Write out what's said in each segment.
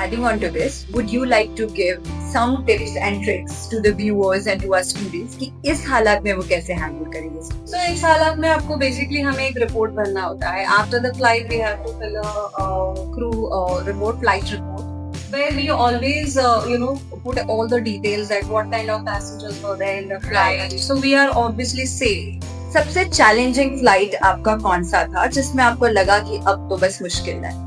Adding on to this, would you like to give some tips and tricks to the viewers and to our students कि इस हालात में वो कैसे handle करेंगे? So इस हालात में आपको basically हमें एक report भरना होता है. After the flight, we have to fill a crew report, flight report, where we always put all the details that what kind of passengers were there in the flight. So we are obviously safe. सबसे challenging flight आपका कौन सा था जिसमें आपको लगा कि अब तो बस मुश्किल है?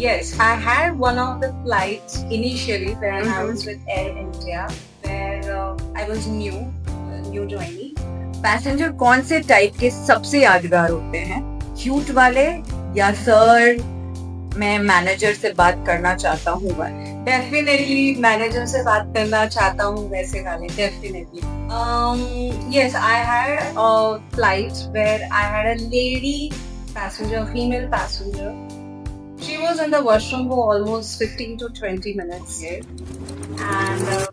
Yes, I had one of the flights initially when I was with Air India, where I was new joining. Passenger कौन से टाइप के सबसे यादगार होते हैं? क्यूट वाले या सर मैं मैनेजर से बात करना चाहता हूँ वाले? Definitely मैनेजर से बात करना चाहता हूँ वैसे वाले. Definitely. Yes, I had a flight where I had a lady passenger, female passenger. She was in the washroom for almost 15 to 20 minutes. Yes. And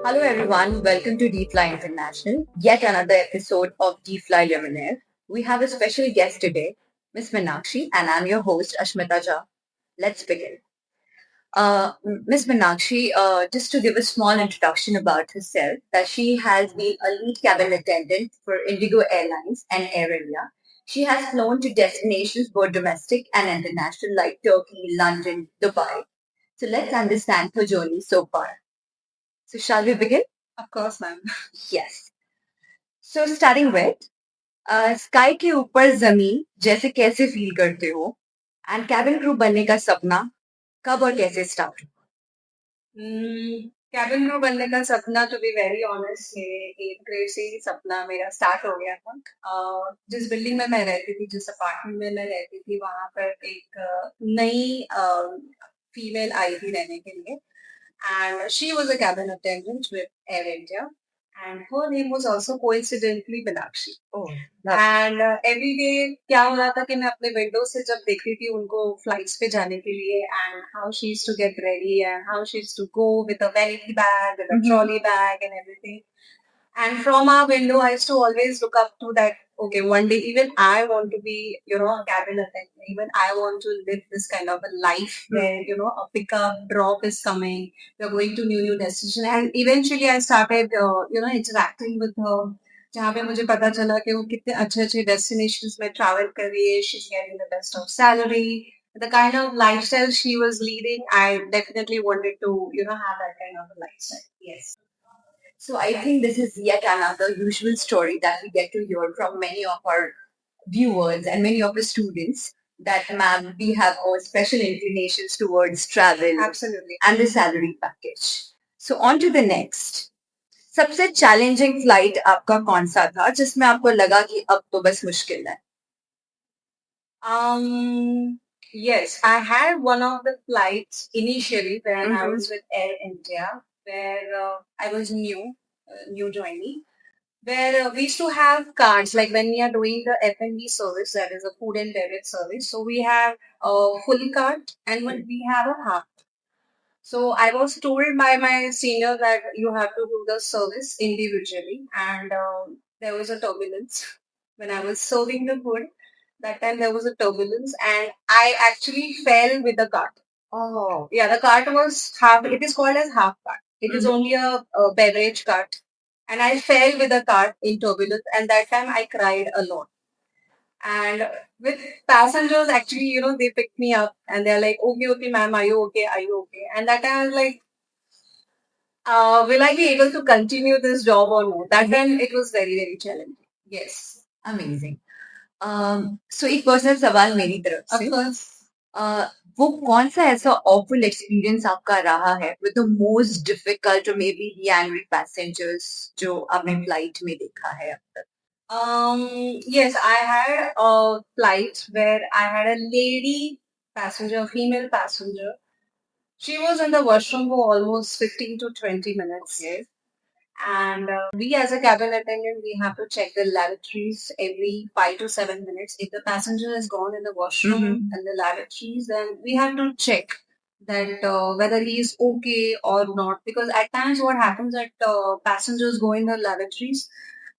Hello everyone, welcome to DFly International, yet another episode of DFly Luminaire. We have a special guest today, Miss Meenakshi, and I'm your host, Ashmita Jha. Let's begin. Ms. Meenakshi, just to give a small introduction about herself, that she has been a lead cabin attendant for Indigo Airlines and Air India. She has flown to destinations both domestic and international like Turkey, London, Dubai. So let's understand her journey so far. So shall we begin? of course, ma'am. Yes. So starting with, sky के ऊपर जमीन जैसे कैसे feel करते हो and cabin crew बनने का सपना कब और कैसे स्टार्ट? कैबिन क्रू बनने का सपना, टू बी वेरी ऑनेस्ट, मेरे 8th ग्रेड से ही सपना मेरा स्टार्ट हो गया था. जिस बिल्डिंग में मैं रहती थी, जिस अपार्टमेंट में मैं रहती थी, वहां पर एक नई फीमेल आई थी रहने के लिए, and she was a cabin attendant with Air India, and her name was also coincidentally Meenakshi. Oh, And every day क्या हो रहा था कि मैं अपने विंडो से जब देखती थी उनको फ्लाइट्स पे जाने के लिए, and how she used to get ready and how she used to go with a vanity bag, with a trolley bag and everything. And from our window, I used to always look up to that. Okay, one day even I want to be, a cabin attendant. Even I want to live this kind of a life where a pickup drop is coming. You're going to new destination, and eventually I started, interacting with her. जहाँ पे मुझे पता चला कि वो कितने अच्छे अच्छे destinations में travel कर रही है. She's getting the best of salary. The kind of lifestyle she was leading, I definitely wanted to, have that kind of a lifestyle. Yes. so I think this is yet another usual story that we get to hear from many of our viewers and many of the students that ma'am we have our special inclinations towards travel Absolutely. and the salary package. So on to the next. सबसे challenging flight आपका कौन सा था जिसमें आपको लगा कि अब तो बस मुश्किल है? Yes, I had one of the flights initially when I was with Air India, where I was new joining, where we used to have cards like when we are doing the F&B service, that is a food and beverage service. So we have a full cart and we have a half. So I was told by my senior that you have to do the service individually, and there was a turbulence when I was serving the food. That time there was a turbulence, and I actually fell with the cart. Oh, Yeah, the cart was half. It is called as half cart. It is only a beverage cart, and I fell with the cart in turbulence, and that time I cried a lot. And with passengers, actually, they picked me up and they're like, okay, okay, ma'am, are you okay? Are you okay? And that time I was like, will I be able to continue this job or no? That time it was very, very challenging. Yes. Amazing. So एक personal सवाल मेरी तरफ Of से, course. वो कौन सा ऐसा awful experience आपका रहा है विद द मोस्ट डिफिकल्ट और मे बी एंग्री पैसेंजर्स जो आपने फ्लाइट में देखा है अब तक? Yes, I had a flight where I had a lady passenger, female passenger. She was in the washroom for almost 15 to 20 minutes. Yes. And we, as a cabin attendant, we have to check the lavatories every 5 to 7 minutes. If the passenger has gone in the washroom and the lavatories, then we have to check that whether he is okay or not. Because at times, what happens that passengers go in the lavatories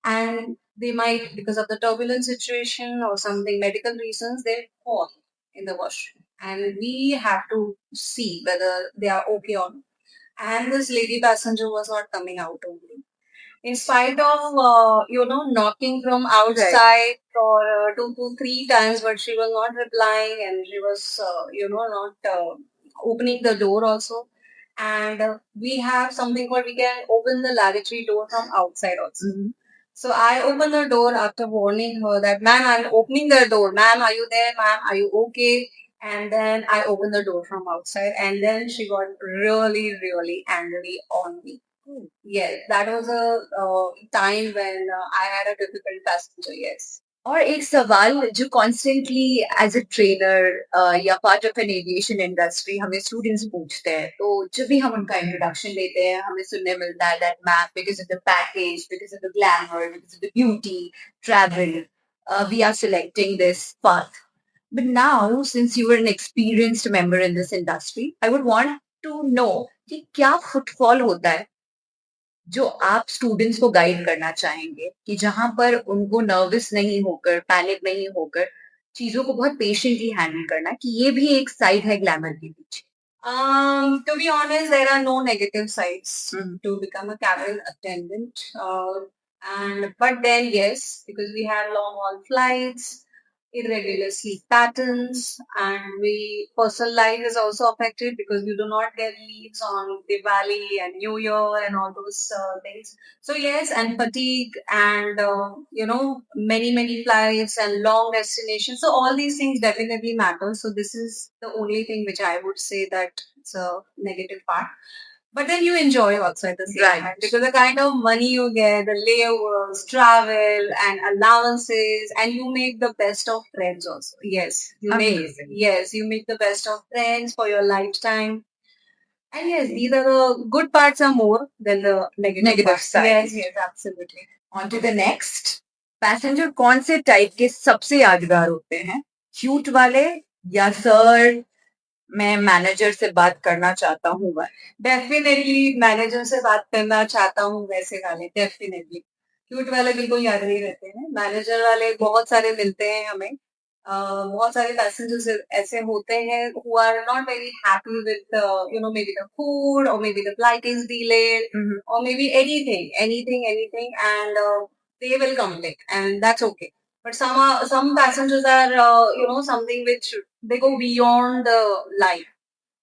and they might, because of the turbulent situation or something, medical reasons, they fall in the washroom. And we have to see whether they are okay or not. And this lady passenger was not coming out only. In spite of, knocking from outside for 2 to 3 times, but she was not replying and she was, not opening the door also. And we have something where we can open the lavatory door from outside also. So I opened the door after warning her that, ma'am, I'm opening the door. Ma'am, are you there? Ma'am, are you okay? And then I opened the door from outside, and then she got really, really angry on me. Yes, that was a time when I had a difficult passenger. Yes. और एक सवाल जो constantly as a trainer या part of an aviation industry हमें students पूछते हैं, तो जब भी हम उनका इंट्रोडक्शन देते हैं हमें सुनने मिलता है that ma'am because of the package, because of the glamour, because of the beauty, travel, we are selecting this path. But now, since you are an experienced member in this industry, I would want to know कि क्या footfall होता है जो आप students को guide करना चाहेंगे कि जहां पर उनको नर्वस नहीं होकर, पैनिक नहीं होकर चीजों को बहुत पेशेंटली हैंडल करना है, कि ये भी एक साइड है ग्लैमर के पीछे. To be honest, there are no negative sides to become a cabin attendant. And but then yes, because we had long haul flights, irregular sleep patterns, and we personal life is also affected because we do not get leaves on Diwali and New Year and all those things. So yes, and fatigue and many flights and long destinations. So all these things definitely matter. So this is the only thing which I would say that it's a negative part. But then you enjoy also at the same time because the kind of money you get, the layovers, travel, and allowances, and you make the best of friends also. Yes, Amazing. you make the best of friends for your lifetime. And yes, these are the good parts are more than the negative parts. Sides. Yes, absolutely. On to the next. Passenger कौन से type के सबसे यादगार होते हैं? Cute वाले या sir मैं मैनेजर से बात करना चाहता हूँ? डेफिनेटली मैनेजर से बात करना चाहता हूँ वैसे वाले, डेफिनेटली क्यूट वाले बिल्कुल याद नहीं रहते हैं. मैनेजर वाले बहुत सारे मिलते हैं हमें. बहुत सारे पैसेंजर्स ऐसे होते हैं who are not very happy with maybe the food or maybe the flight is delayed or maybe anything and they will complain and that's okay. But some passengers are something which they go beyond the life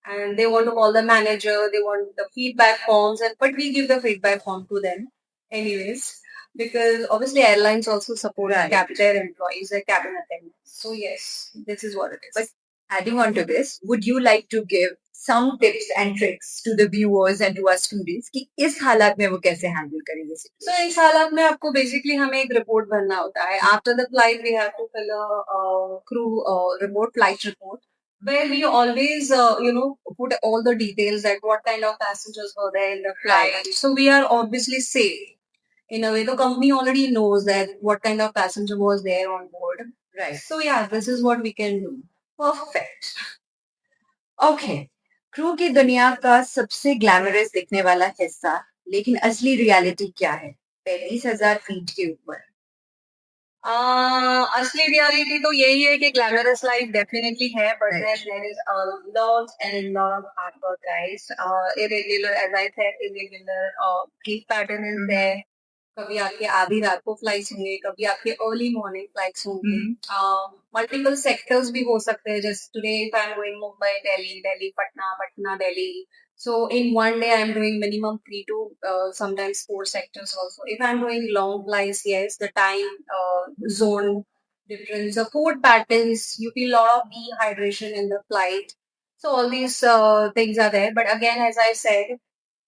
and they want to call the manager, they want the feedback forms, and but we give the feedback form to them anyways because obviously airlines also support their employees, their cabin attendants. So yes, this is what it is. But adding on to this, would you like to give some tips and tricks to the viewers and to our students कि इस हालात में वो कैसे handle करेंगे? So इस हालात में आपको basically हमें एक report भरना होता है. After the flight, we have to fill a crew report, flight report, where we always put all the details that what kind of passengers were there in the flight. So we are obviously safe. In a way, the company already knows that what kind of passenger was there on board. Right. So yeah, this is what we can do. Perfect. Okay. Crew की दुनिया का सबसे glamorous दिखने वाला हिस्सा, लेकिन असली reality क्या है 35,000 फीट के ऊपर? असली रियलिटी तो यही है कि ग्लैमरस लाइफ डेफिनेटली है but there is a lot and lot of hard work guys. Irregular as I said, irregular sleep pattern is there. कभी आपके आधी रात को फ्लाइट्स होंगे, कभी आपके अर्ली मॉर्निंग फ्लाइट्स होंगे. मल्टीपल सेक्टर्स भी हो सकते हैं. जैसे today if I am going Mumbai, Delhi, Delhi Patna, Patna Delhi. So in one day, I'm doing minimum 3 to sometimes 4 sectors also. If I'm doing long flights, yes, the time zone difference, the food patterns, you feel a lot of dehydration in the flight. So all these things are there. But again, as I said,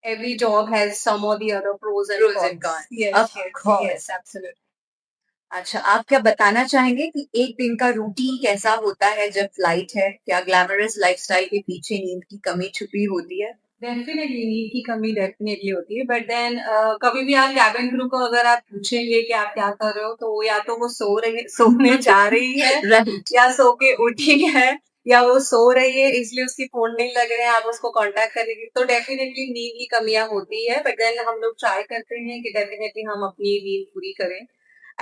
every job has some or the other pros and cons. Yes, Of course. yes, absolutely. अच्छा, आप क्या बताना चाहेंगे कि एक दिन का routine कैसा होता है जब फ्लाइट है? क्या ग्लैमरस लाइफस्टाइल के पीछे नींद की कमी छुपी होती है? डेफिनेटली नींद की कमी डेफिनेटली होती है बट देन कभी भी आप कैबिन क्रू को अगर आप पूछेंगे कि आप क्या कर रहे हो तो या तो वो सोने जा रही है Right. या सो के उठी है या वो सो रही है इसलिए उसकी फोन नहीं लग रहे हैं, आप उसको कांटेक्ट करेंगे, तो डेफिनेटली नींद की कमियां होती है, बट देन हम लोग ट्राई करते हैं कि डेफिनेटली हम अपनी नींद पूरी करें।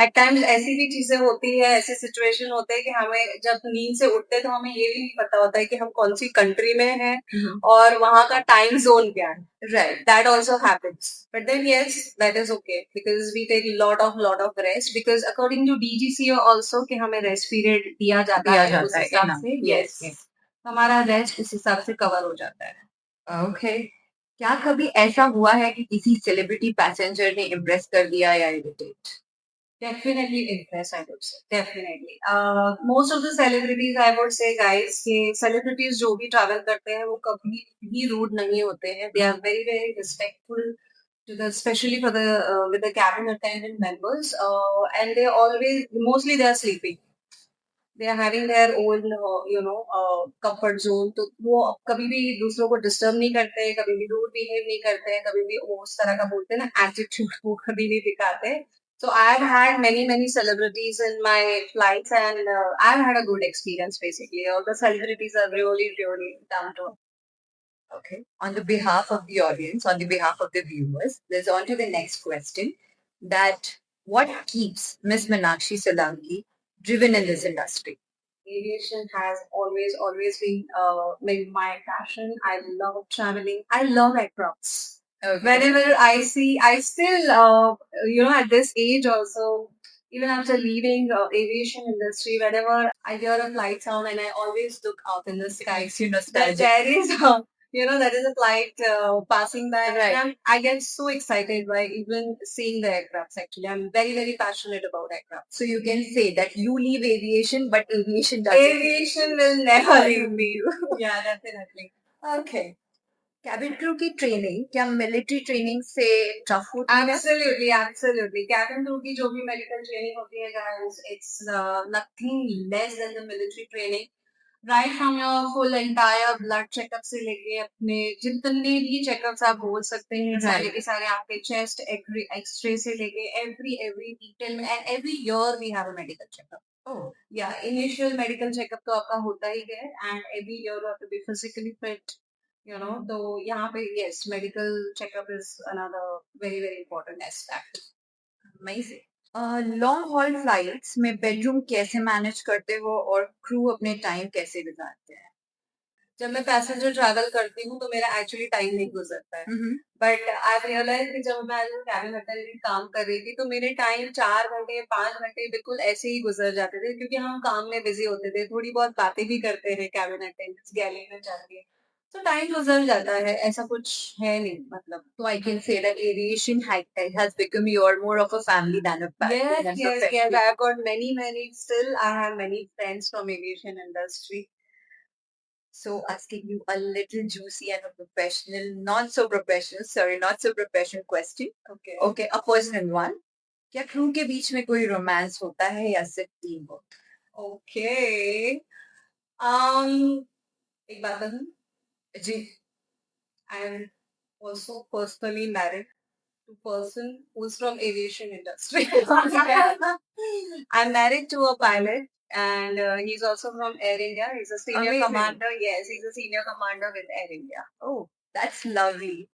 एट टाइम्स ऐसी भी चीजें होती है, ऐसे सिचुएशन होते हैं कि हमें जब नींद से उठते हैं तो हमें ये भी नहीं पता होता है कि हम कौन सी कंट्री में हैं और वहाँ का टाइम जोन क्या है। Right, that also happens. But then yes, that is okay because we take lot of rest because according to DGCA also कि हमें rest period दिया जाता है उस हिसाब enough. से। Yes, Yes, yes. हमारा रेस्ट उस हिसाब से कवर हो जाता है। ओके। क्या कभी ऐसा हुआ है कि किसी सेलिब्रिटी पैसेंजर ने इम्प्रेस कर दिया या irritate? Definitely impress, I would say. Definitely. Most of the celebrities, I would say, guys, कि celebrities जो भी travel करते हैं वो कभी भी rude नहीं होते हैं. They are very very respectful to the, especially for the with the cabin attendant members. And they always, mostly they are sleeping. They are having their own comfort zone. तो वो कभी भी दूसरों को डिस्टर्ब नहीं करते हैं, कभी भी रूड बिहेव नहीं करते हैं, कभी भी वो उस तरह का बोलते हैं ना एटीट्यूड वो कभी नहीं दिखाते। So I've had many celebrities in my flights, and I've had a good experience. Basically, all the celebrities are really down to earth. Okay. On the behalf of the audience, on the behalf of the viewers, let's on to the next question. That what keeps Miss Meenakshi Solanki driven in this industry? Aviation has always been my passion. I love traveling. I love aircrafts. Okay. Whenever I see, I still, at this age also, even after leaving aviation industry, whenever I hear a flight sound and I always look out in the sky, Makes you that nostalgic. there is that is a flight passing by, Right. and I get so excited by even seeing the aircrafts. Actually, I'm very passionate about aircraft. So you can say that you leave aviation, but aviation doesn't. Aviation will never leave me. Yeah, definitely. Okay. Cabin crew की training क्या military training से tough होती है? Absolutely. Cabin crew की जो भी medical training होती है, guys, it's nothing less than the military training. Right from your full entire blood checkup से लेके अपने जितने भी checkups आप बोल सकते हैं, सारे के सारे आपके chest X-ray से लेके every detail में, and every year we have a medical checkup. Oh, Yeah, initial medical checkup तो आपका होता ही है, and every year you have to be physically fit. तो यहाँ पे yes, medical checkup is another very important aspect. amazing. Long haul flights में bedroom कैसे manage करते हो और क्रू अपने टाइम कैसे गुजारते हैं? जब मैं पैसेंजर ट्रैवल करती हूँ तो मेरा एक्चुअली टाइम नहीं गुजरता है, बट आई रियलाइज कि जब मैं एज कैबिन अटेंडेंट काम कर रही थी तो मेरे टाइम 4 घंटे 5 घंटे बिल्कुल ऐसे ही गुजर जाते थे, क्योंकि हम काम में बिजी होते थे, थोड़ी बहुत बातें भी करते हैं कैबिन अटेंडेंट्स गैलरी में जाके, तो टाइम गुजर जाता है, ऐसा कुछ है नहीं मतलब। So I can say that aviation has become your more of a family than a Yes, profession. yes. I have got many. Still, I have many friends from aviation industry. So asking you a little juicy and a professional, not so professional question. Okay. Okay, a personal one. क्या crew के बीच में कोई romance होता है या सिर्फ team work? Okay. एक बात बताऊं, जी। I am also personally married to a person who's from aviation industry. I'm married to a pilot, and he's also from Air India. He's a senior Amazing. commander. Yes, he's a senior commander with Air India. Oh, that's lovely.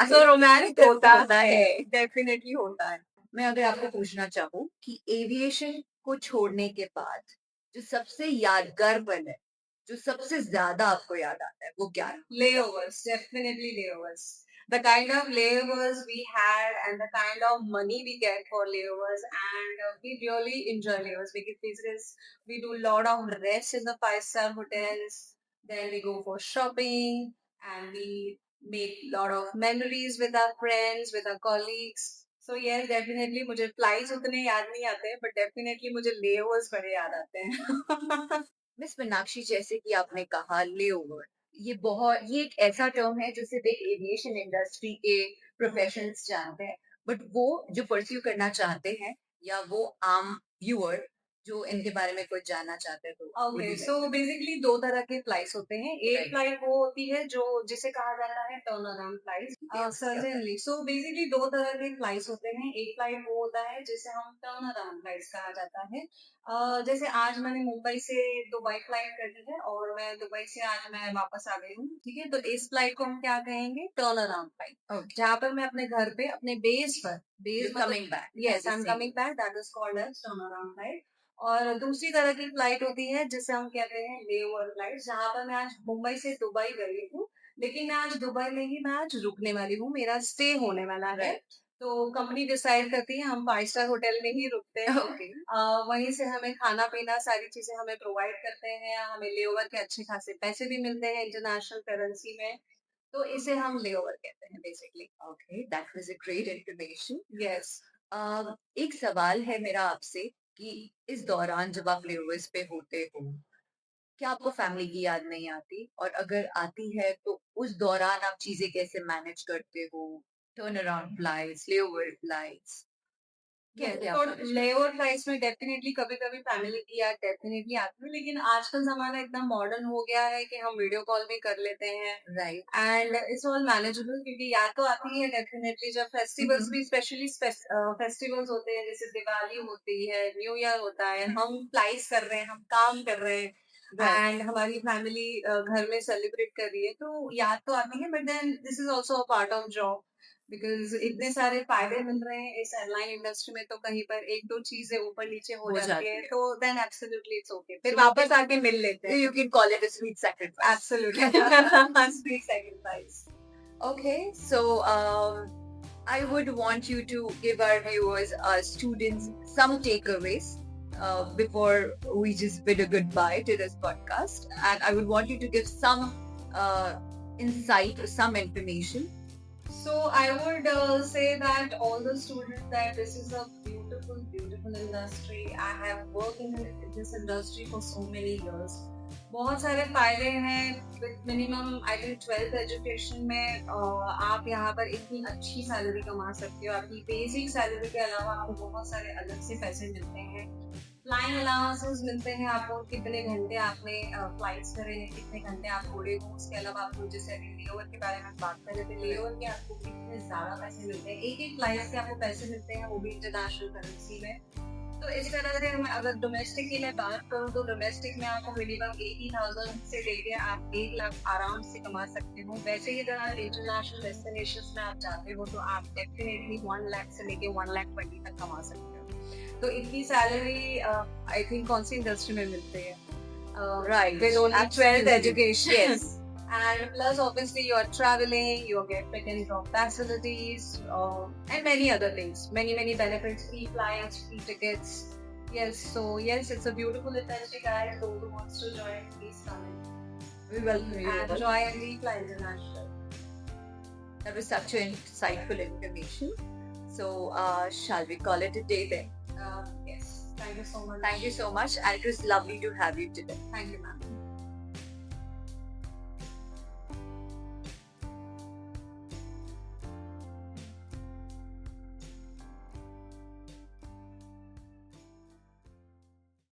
So romance होता होता है, है। definitely होता है। मैं अगर आपको पूछना चाहूँ कि एविएशन को छोड़ने के बाद जो सबसे यादगार पल है, जो सबसे ज्यादा आपको याद आता है, वो क्या है? Layovers, definitely layovers. The kind of layovers we had and the kind of money we get for layovers, and we really enjoy layovers because we do a lot of rest in the five-star hotels. Then we go for shopping and we make a lot of memories with our friends, with our colleagues. So yes, definitely मुझे flights उतने याद नहीं आते, but definitely मुझे layovers बड़े याद आते हैं। मिस मीनाक्षी, जैसे कि आपने कहा लेओवर, ये एक ऐसा टर्म है जो सिर्फ एक एविएशन इंडस्ट्री के प्रोफेशनल्स जानते हैं, बट वो जो परस्यू करना चाहते हैं या वो आम व्यूअर जो इनके बारे में कुछ जानना चाहते हैं तो would okay, you like so to- basically दो तरह के फ्लाइट्स होते हैं। एक Right. फ्लाइट वो होती है जो जिसे कहा जाता है turn around flight. Yes, certainly, so basically दो तरह के फ्लाइट्स होते हैं। एक फ्लाइट वो होता है जिसे हम टर्न अराउंड फ्लाइट्स कहा जाता है। जैसे आज मैंने मुंबई से दुबई फ्लाइट करी है और मैं दुबई से आज मैं वापस आ गई हूँ, ठीक है। तो इस फ्लाइट को हम क्या कहेंगे, टर्न अराउंड फ्लाइट। Okay. जहाँ पर मैं अपने घर पे अपने बेस पर You're coming back. Yes, I am coming back, that is called as turn around flight. और दूसरी तरह की फ्लाइट होती है जिसे हम कहते हैं ले ओवर फ्लाइट, जहाँ पर मैं आज मुंबई से दुबई गई हूँ, लेकिन मैं आज दुबई में ही मैं आज रुकने वाली हूँ, मेरा स्टे होने वाला है। Right. तो कंपनी डिसाइड करती है, हम 5 स्टार होटल में ही रुकते हैं। Okay. वहीं से हमें खाना पीना सारी चीजें हमें प्रोवाइड करते हैं, हमें ले ओवर के अच्छे खासे पैसे भी मिलते हैं इंटरनेशनल करेंसी में। तो इसे हम ले ओवर कहते हैं basically. Okay, that was a great information. Yes. एक सवाल है मेरा आपसे कि इस दौरान जब आप लेओवर्स पे होते हो, क्या आपको फैमिली की याद नहीं आती? और अगर आती है तो उस दौरान आप चीजें कैसे मैनेज करते हो? Turn around flights, layover flights, कैसे आप तो मैनेज करते लेओवर फ्लाइट्स में डेफिनेटली कभी-कभी फैमिली की याद डेफिनेटली आती है, लेकिन आजकल ज़माना इतना मॉडर्न हो गया है कि हम वीडियो कॉल भी कर लेते हैं हो? Right, and it's all manageable, क्योंकि याद तो आती है डेफिनेटली जब फेस्टिवल्स भी स्पेशली फेस्टिवल्स होते हैं, जैसे दिवाली होती है, न्यू ईयर होता है, हम फ्लाइट्स कर रहे हैं, हम काम कर रहे हैं राइट, एंड हमारी फैमिली घर में सेलिब्रेट कर रही है, तो याद तो आती है, but then this is also a part of job, because इतने सारे फायदे मिल रहे हैं इस एयरलाइन इंडस्ट्री में, तो कहीं पर एक दो चीजें ऊपर नीचे हो हो जाती जाती है, है। तो देन एब्सोल्युटली इट्स ओके, फिर So you वापस आके मिल लेते हैं। You can call it a sweet sacrifice. Absolutely sweet sacrifice. Okay, so I would want you to give our viewers, our students, some takeaways before we just bid a goodbye to this podcast. And I would want you to give some insight or some information. So I would say that all the students, that this is a beautiful, beautiful industry. I have worked in this industry for so many years. बहुत सारे फायदे हैं। With minimum I think 12th education में आप यहाँ पर इतनी अच्छी सैलरी कमा सकते हो। आपकी बेसिक सैलरी के अलावा आपको बहुत सारे अलग से पैसे मिलते हैं। फ्लाइंग अलाउंसेस मिलते हैं आपको, कितने घंटे आपने फ्लाइट्स करे हैं, कितने घंटे आप उड़े हो। उसके अलावा आपको, जैसे अभी लेओवर के बारे में बात कर रहे थे, लेओवर के आपको कितने ज्यादा पैसे मिलते हैं, एक एक फ्लाइट के आपको पैसे मिलते हैं, वो भी इंटरनेशनल करेंसी में। तो इस तरह से मैं अगर डोमेस्टिक की मैं बात करूँ तो डोमेस्टिक में आपको मिनिमम 80,000 से लेके आप 1 लाख आराम से कमा सकते हो। वैसे ही अगर आप इंटरनेशनल डेस्टिनेशंस में आप जाते हो तो आप डेफिनेटली 1 लाख से लेके 1,20,000 तक कमा सकते हो। तो इतनी सैलरी आई थिंक कौन सी इंडस्ट्री में मिलती है? Right. With only 12th Absolutely. education. Yes. And plus, obviously, you're traveling, you get pick and drop facilities, and many other things. Many benefits, free flights, free tickets. Yes, so yes, it's a beautiful industry, guys. Those who wants to join, please come in. We welcome you. And join Fly International. That was such an insightful information. So, shall we call it a day then? Yes, thank you so much. Thank you so much, and it was lovely to have you today. Thank you, ma'am.